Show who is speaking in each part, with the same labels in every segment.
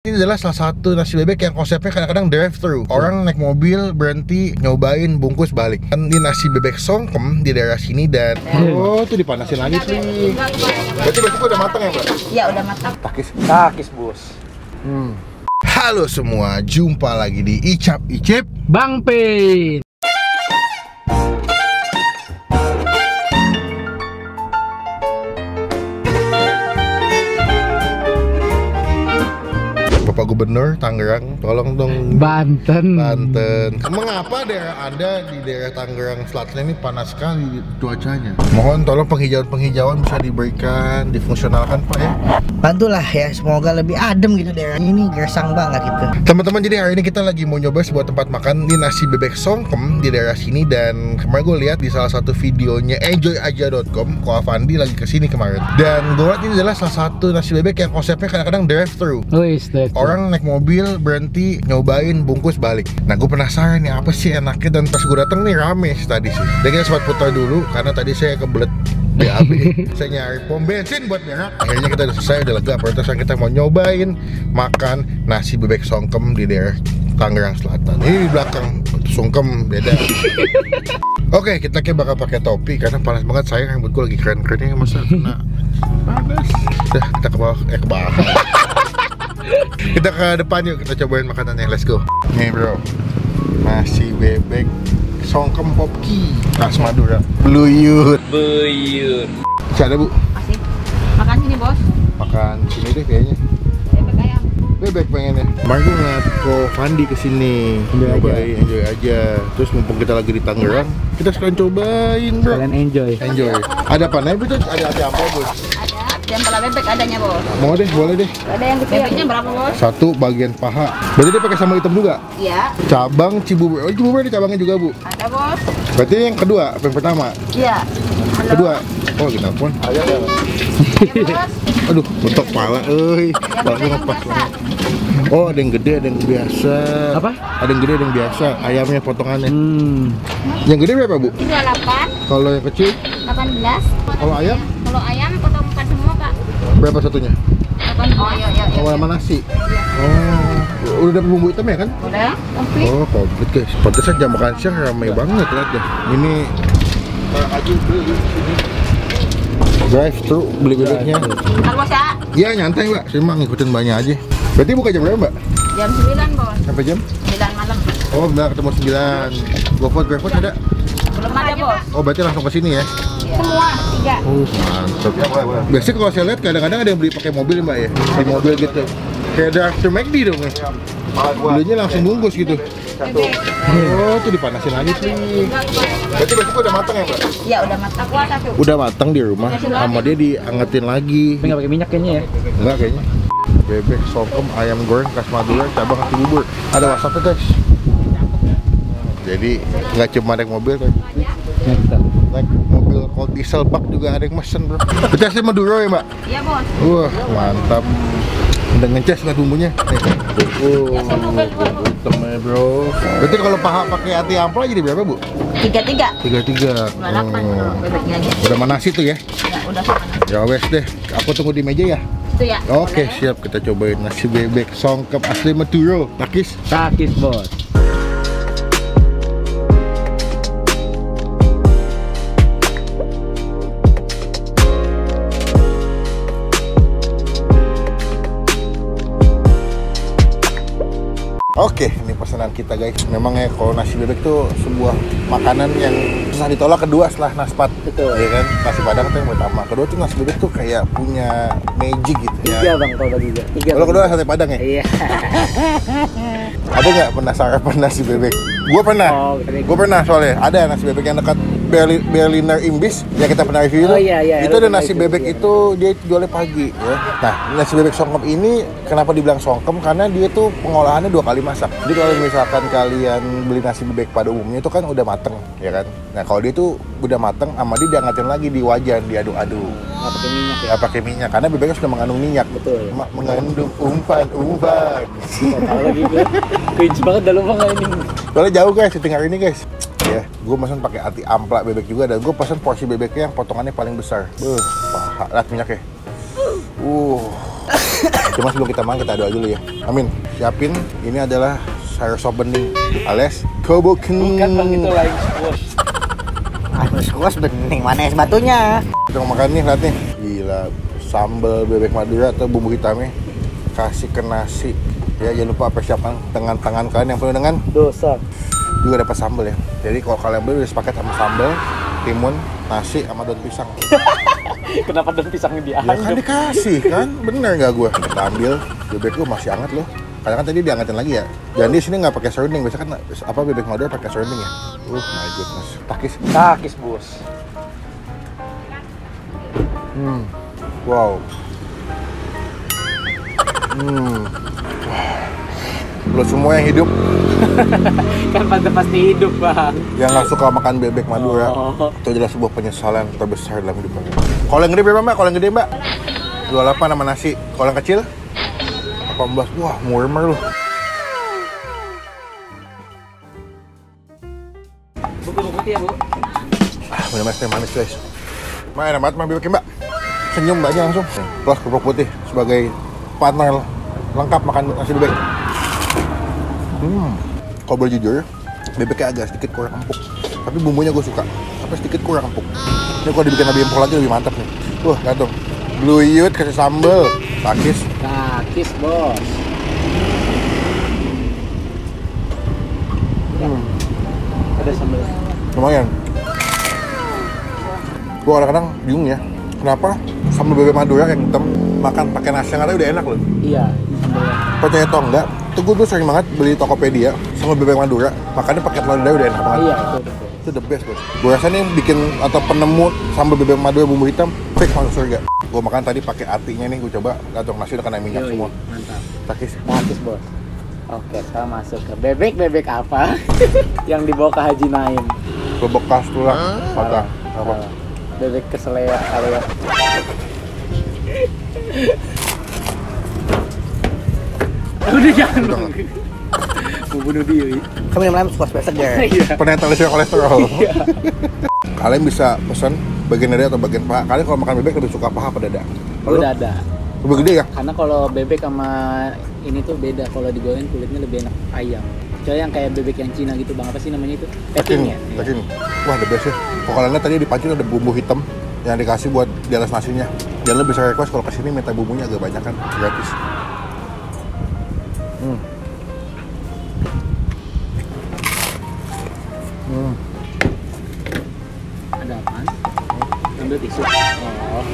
Speaker 1: Ini adalah salah satu nasi bebek yang konsepnya kadang-kadang drive-thru. Orang naik mobil berhenti nyobain bungkus balik. Ini nasi bebek Songkem di daerah sini dan oh tuh dipanasin lagi nih. Berarti udah matang ya, Mbak?
Speaker 2: Iya, udah matang.
Speaker 3: Takis, Bos.
Speaker 1: Halo semua, jumpa lagi di Icap Icip
Speaker 3: Bang Pin.
Speaker 1: Bapak Gubernur Tangerang, tolong dong.
Speaker 3: Banten.
Speaker 1: Mengapa daerah Anda di daerah Tangerang Selatan ini panas sekali cuacanya? Mohon tolong penghijauan bisa diberikan, difungsionalkan Pak ya.
Speaker 2: Bantulah ya, semoga lebih adem gitu daerah ini, gersang banget gitu.
Speaker 1: Teman-teman, jadi hari ini kita lagi mau nyoba sebuah tempat makan di nasi bebek Songkem di daerah sini. Dan kemarin gue lihat di salah satu videonya enjoyaja.com, Ko Avandi lagi kesini kemarin. Dan gue lihat ini adalah salah satu nasi bebek yang konsepnya kadang-kadang drive-thru. Orang naik mobil berhenti nyobain bungkus balik. Nah, gue penasaran nih apa sih enaknya, dan pas gue dateng nih rame tadi sih. Dan kita sempat putar dulu karena tadi saya kebelet BAB. Saya nyari pom bensin buat berak. Akhirnya kita udah selesai, udah lega. Pertama kita mau nyobain makan nasi bebek Songkem di daerah Tangerang Selatan. Ini di belakang Songkem beda. Oke, kita kayak bakal pakai topi karena panas banget. Saya rambut gue lagi keren-kerennya, masa kena panas. Udah, kita ke bawah, ke bawah. Kita ke depan yuk, kita cobain makanannya, let's go. Nih bro, nasi bebek Songkem Popki khas Madura. Buyut. Bisa ada bu?
Speaker 2: Masih. Makan sini, Bos.
Speaker 1: Makan sini deh kayaknya.
Speaker 2: Bebek ayam.
Speaker 1: Bebek pengennya. Kemarin gue ngeliat Ko Fandi kesini, enjoy aja. Terus mumpung kita lagi di Tangerang, kita sekalian cobain bro.
Speaker 3: Kalian enjoy.
Speaker 1: Ada apa nih? Ada hati apa bos?
Speaker 2: Ada tempela bebek adanya, Bos.
Speaker 1: Mau deh, boleh deh.
Speaker 2: Ada yang gede. Bebeknya berapa, Bos?
Speaker 1: Satu bagian paha. Berarti dia pakai sambal hitam juga?
Speaker 2: Iya.
Speaker 1: Cabang Cibubur. Oh, Cibubur ada cabangnya juga bu?
Speaker 2: Ada, Bos.
Speaker 1: Berarti yang kedua, yang pertama?
Speaker 2: Iya. Halo.
Speaker 1: Kedua? Oh kita pun.
Speaker 2: Iya, Bos.
Speaker 1: Aduh, bentuk pala, palanya ngepas banget. Oh, ada yang gede, ada yang biasa.
Speaker 3: Apa?
Speaker 1: Ada yang gede, ada yang biasa. Ayamnya potongannya. Yang gede berapa bu?
Speaker 2: 28.
Speaker 1: Kalau yang kecil?
Speaker 2: 18.
Speaker 1: Kalau ayam?
Speaker 2: Kalau ayam potong 4 semua, Kak.
Speaker 1: Berapa satunya?
Speaker 2: 8. Oh, iya.
Speaker 1: Oh, sama nasi? Oh, udah dapet bumbu hitam ya kan?
Speaker 2: Udah, komplit.
Speaker 1: Oh, komplit guys. Pantesan jam makan siang ramai banget lihat deh. Ini aja beli sini. Drive-thru beli bebeknya.
Speaker 2: Ntar, Bos ya.
Speaker 1: Iya, nyantai mbak. Saya mah ngikutin banyak aja. Berarti buka jam berapa mbak?
Speaker 2: Jam 9, Bos.
Speaker 1: Sampai jam?
Speaker 2: 9 malam.
Speaker 1: Oh, benar ketemu 9. GoFood ada?
Speaker 2: Belum ada, Bos.
Speaker 1: Oh, berarti langsung ke sini ya?
Speaker 2: Semua 3.
Speaker 1: Oh, mantap. Biasanya kalau saya lihat kadang-kadang ada yang beli pakai mobil mbak ya? Di mobil gitu. Kayak drive-thru McD dong ya? Belinya langsung bungkus gitu. Oh, tuh dipanasin lagi nih. Berarti udah matang ya mbak?
Speaker 2: Iya, udah matang.
Speaker 1: Udah matang di rumah, sama dia diangetin lagi.
Speaker 3: Tapi nggak pakai minyak kayaknya ya?
Speaker 1: Enggak kayaknya. Bebek Songkem ayam goreng khas Madura cabang Cibubur. Ada WhatsApp guys. Jadi nggak cuma naik mobil kan? Naik mobil kalau diesel bak juga ada yang mesen bro. Berarti asli Madura ya mbak?
Speaker 2: Iya, Bos.
Speaker 1: Wah mantap. Udah ngecas nggak bumbunya? Hitamnya bro. Berarti kalau paha pakai ati ampla jadi berapa bu?
Speaker 2: 33.
Speaker 1: 33.
Speaker 2: 28 bebeknya aja.
Speaker 1: Udah mana nasi tuh ya?
Speaker 2: Ya, udah sama nasi.
Speaker 1: Ya wes deh. Aku tunggu di meja ya.
Speaker 2: Itu ya.
Speaker 1: Oke,
Speaker 2: boleh.
Speaker 1: siap, kita cobain nasi bebek Songkem asli Madura. Takis.
Speaker 3: Bos.
Speaker 1: Oke, ini pesanan kita guys. Memang ya kalau nasi bebek itu sebuah makanan yang susah ditolak kedua setelah naspat. Betul. Ya kan? Nasi padang itu yang pertama. Kedua tuh nasi bebek tuh kayak punya magic gitu ya.
Speaker 3: 3 bang, kalau tadi 3.
Speaker 1: Kalau kedua sate padang ya?
Speaker 3: Iya.
Speaker 1: Ada nggak pernah sarapan nasi bebek? Gue pernah. Gue pernah soalnya. Ada nasi bebek yang dekat Berliner Imbiss yang kita pernah review.
Speaker 3: Oh iya.
Speaker 1: Itu ada nasi bebek itu dia jualnya pagi ya. Nah, nasi bebek Songkem ini kenapa dibilang Songkem? Karena dia tuh pengolahannya 2 kali masak. Jadi kalau misalkan kalian beli nasi bebek pada umumnya itu kan udah mateng, ya kan? Nah, kalau dia tuh udah mateng sama dia diangetin lagi di wajan, diaduk-aduk.
Speaker 3: Nggak pakai minyak ya?
Speaker 1: Nggak pakai minyak karena bebeknya sudah mengandung minyak.
Speaker 3: Betul.
Speaker 1: Mengandung umpan.
Speaker 3: Kalau lagi gue cringe banget, dah lupa nggak ini.
Speaker 1: Soalnya jauh guys, syuting hari ini guys. Ya, gue pesan pakai ati ampla bebek juga, dan gue pesan porsi bebeknya yang potongannya paling besar. Paha, lihat minyaknya. Cuma sebelum kita makan kita doa dulu ya. Amin. Siapin, ini adalah sayur sop bening alias koboken.
Speaker 3: Bukan bang, itu lain squash.
Speaker 2: Squash bening, mana es batunya?
Speaker 1: Kita mau makan nih, lihat nih. Gila, sambal bebek Madura atau bumbu hitamnya kasih ke nasi. Ya jangan lupa persiapkan tangan kalian yang penuh dengan
Speaker 3: Dosa.
Speaker 1: juga dapat sambal ya. Jadi kalau kalian beli udah sepaket sama sambal, timun, nasi sama daun pisang.
Speaker 3: Kenapa daun pisangnya
Speaker 1: Ya kan
Speaker 3: diaduk?
Speaker 1: dikasih kan, bener nggak gue? Kita ambil bebek gue masih hangat loh. Karena kan tadi diangetin lagi ya. Dan di sini nggak pakai seasoning, biasanya kan apa bebek Madura pakai seasoning ya. My goodness. Takis.
Speaker 3: Takis bos.
Speaker 1: Wow. Lo semua yang hidup
Speaker 3: Kan pasti hidup bang.
Speaker 1: yang nggak suka makan bebek Madura,
Speaker 3: Oh.
Speaker 1: itu adalah sebuah penyesalan terbesar dalam hidup kalian. Kalau yang gede berapa mbak? Kalau yang gede mbak? 28 sama nasi. Kalau yang kecil? 18. Wah, murmer loh.
Speaker 3: Bu putih ya bu.
Speaker 1: Bener-bener teh manis guys. Mbak enak banget mah bebeknya mbak. Senyum mbaknya langsung. Plus kerupuk putih sebagai partner lengkap makan nasi bebek. Kalau boleh jujur, bebeknya agak sedikit kurang empuk. Tapi bumbunya gue suka. Tapi sedikit kurang empuk. Ini kalau dibikin lebih empuk lagi lebih mantap nih. Lihat dong. Bluyut kasih sambal. Takis.
Speaker 3: Takis bos. Ada sambal.
Speaker 1: Lumayan. Gue kadang-kadang bingung ya. Kenapa sambal bebek Madura yang hitam makan pakai nasi yang ada udah enak loh.
Speaker 3: Iya, sambalnya.
Speaker 1: Percaya atau enggak, itu gue tuh sering banget beli Tokopedia sama bebek Madura, makannya pakai telur dadar udah enak banget.
Speaker 3: Iya, itu.
Speaker 1: Itu the best bos. Gue rasa nih bikin atau penemu sambal bebek Madura bumbu hitam fix masuk surga. Gue makan tadi pakai atinya nih, gue coba atau nasi udah kena minyak
Speaker 3: Yoi,
Speaker 1: semua.
Speaker 3: mantap.
Speaker 1: Takis.
Speaker 3: Takis bos. Oke, sekarang masuk ke bebek apa yang dibawa ke Haji Naim.
Speaker 1: Bebekas tulang patah. Apa?
Speaker 3: Bebek keselea area. Udah jangan dong. Mau bunuh diri.
Speaker 2: Kami yang lain squash seger.
Speaker 3: Iya.
Speaker 1: Penetralisir kolesterol.
Speaker 3: Iya.
Speaker 1: Kalian bisa pesan bagian dada atau bagian paha. Kalian kalau makan bebek lebih suka paha apa dada?
Speaker 3: Udah ada.
Speaker 1: Lebih gede ya?
Speaker 3: Karena kalau bebek sama ini tuh beda. Kalau digoreng kulitnya lebih enak ayam. Kecuali yang kayak bebek yang Cina gitu bang. Apa sih namanya itu? Peking ya?
Speaker 1: Peking. Wah, the best ya. Kalau kalian lihat tadi di pancing ada bumbu hitam yang dikasih buat di atas nasinya. Dan lo bisa request kalau kesini minta bumbunya agak banyak kan, gratis.
Speaker 3: Ada apaan? Ambil tisu. Oh.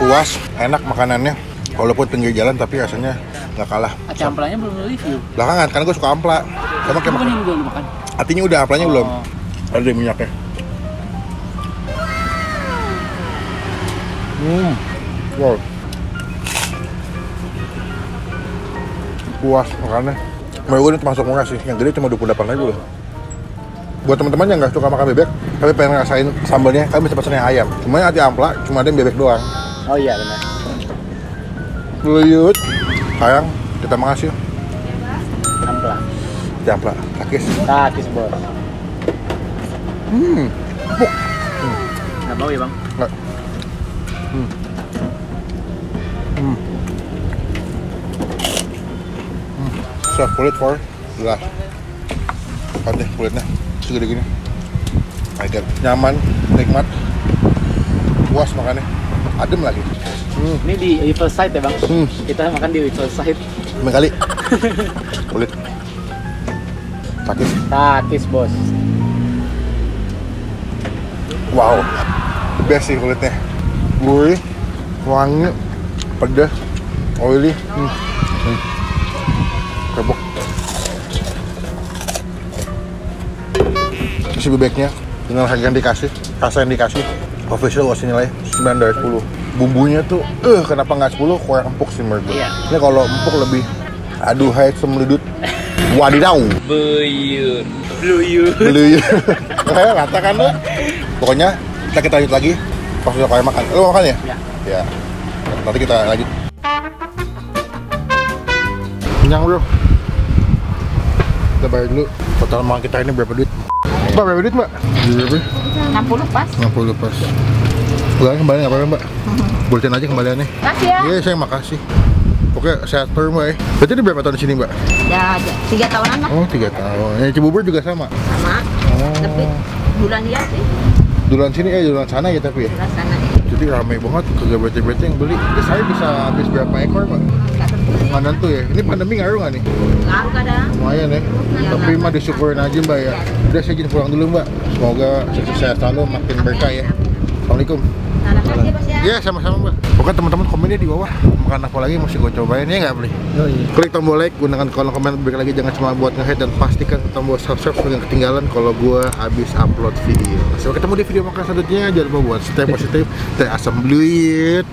Speaker 1: Puas, enak makanannya. Walaupun pinggir jalan tapi rasanya nggak kalah.
Speaker 3: Camplanya belum review.
Speaker 1: Belakangan, karena gue suka ampla. Sama kayak
Speaker 3: Bukan
Speaker 1: makan.
Speaker 3: yang gue makan.
Speaker 1: Artinya udah, amplanya belum.
Speaker 3: Oh.
Speaker 1: Ada minyaknya. Wow. Puas makannya. Menurut gue ini termasuk murah sih. Yang gede cuma 28 ribu loh. Buat teman-teman yang nggak suka makan bebek, tapi pengen ngerasain sambalnya, kalian bisa pesen yang ayam. Cuma yang hati ampla, cuma ada yang bebek doang.
Speaker 3: Oh iya benar.
Speaker 1: Bluyut. Sayang, kita makasih.
Speaker 3: Ampla.
Speaker 1: Hati ampla, takis.
Speaker 3: Takis bos.
Speaker 1: Empuk.
Speaker 3: Nggak bau ya bang?
Speaker 1: Nggak. Soft kulit for gelas. Lihat deh kulitnya segede gini. My God. Nyaman, nikmat, puas makannya, adem lagi.
Speaker 3: Ini di Riverside ya bang? Kita makan di Riverside.
Speaker 1: Lima kali. Kulit. Takis.
Speaker 3: Takis bos.
Speaker 1: Wow. Best sih kulitnya. Gurih, wangi, pedas, oily. Kerupuk. Isi bebeknya dengan harga yang dikasih, rasa yang dikasih, official kasih nilai 9 dari 10. Bumbunya tuh, kenapa nggak 10? Kurang empuk sih menurut gue.
Speaker 3: Iya.
Speaker 1: Ini kalau empuk lebih aduhai semledut. Wadidaw.
Speaker 3: Buyur. Bluyur.
Speaker 1: Beli. Rata kan lo? Pokoknya kita lanjut lagi pas udah kalian makan. Lo mau makan ya?
Speaker 3: Ya.
Speaker 1: Ya. Nanti kita lanjut. Kenyang bro. Kita bayar dulu. Total makan kita ini berapa duit? Mbak berapa duit mbak? Berapa?
Speaker 4: 60 pas.
Speaker 1: 60 pas. Bukan kembali nggak apa-apa Mbak. Buletin aja kembaliannya.
Speaker 4: Makasih ya.
Speaker 1: Iya, saya makasih. Oke, sehat terus Mbak ya. Berarti udah berapa tahun di sini Mbak?
Speaker 4: Ya, 3 tahunan lah.
Speaker 1: Oh, 3 tahun. Yang Cibubur juga sama?
Speaker 4: Sama.
Speaker 1: Oh.
Speaker 4: Lebih bulan dia sih.
Speaker 1: Duluan sini duluan sana ya tapi ya?
Speaker 4: Bulan sana.
Speaker 1: Jadi ramai banget, kagak berarti yang beli. Ini saya bisa habis berapa ekor Mbak?
Speaker 4: Nggak tentu sih.
Speaker 1: Nggak nentu ya? Ini pandemi ngaruh nggak nih?
Speaker 4: Ngaruh kadang.
Speaker 1: Lumayan ya? Tapi mah disyukurin aja Mbak ya. Udah saya izin pulang dulu Mbak. Semoga sukses sehat selalu, makin berkah ya. Assalamualaikum.
Speaker 4: Salam kasih Bos ya.
Speaker 1: Iya sama-sama Mbak. Pokoknya teman-teman komennya di bawah. Makan apa lagi mesti gue cobain ya nggak beli. Klik tombol like, gunakan kolom komen berikut lagi, jangan cuma buat nge-hit dan pastikan tombol subscribe supaya nggak ketinggalan kalau gue habis upload video. Sampai ketemu di video makan selanjutnya. Jangan lupa buat stay positif, stay asam bluit.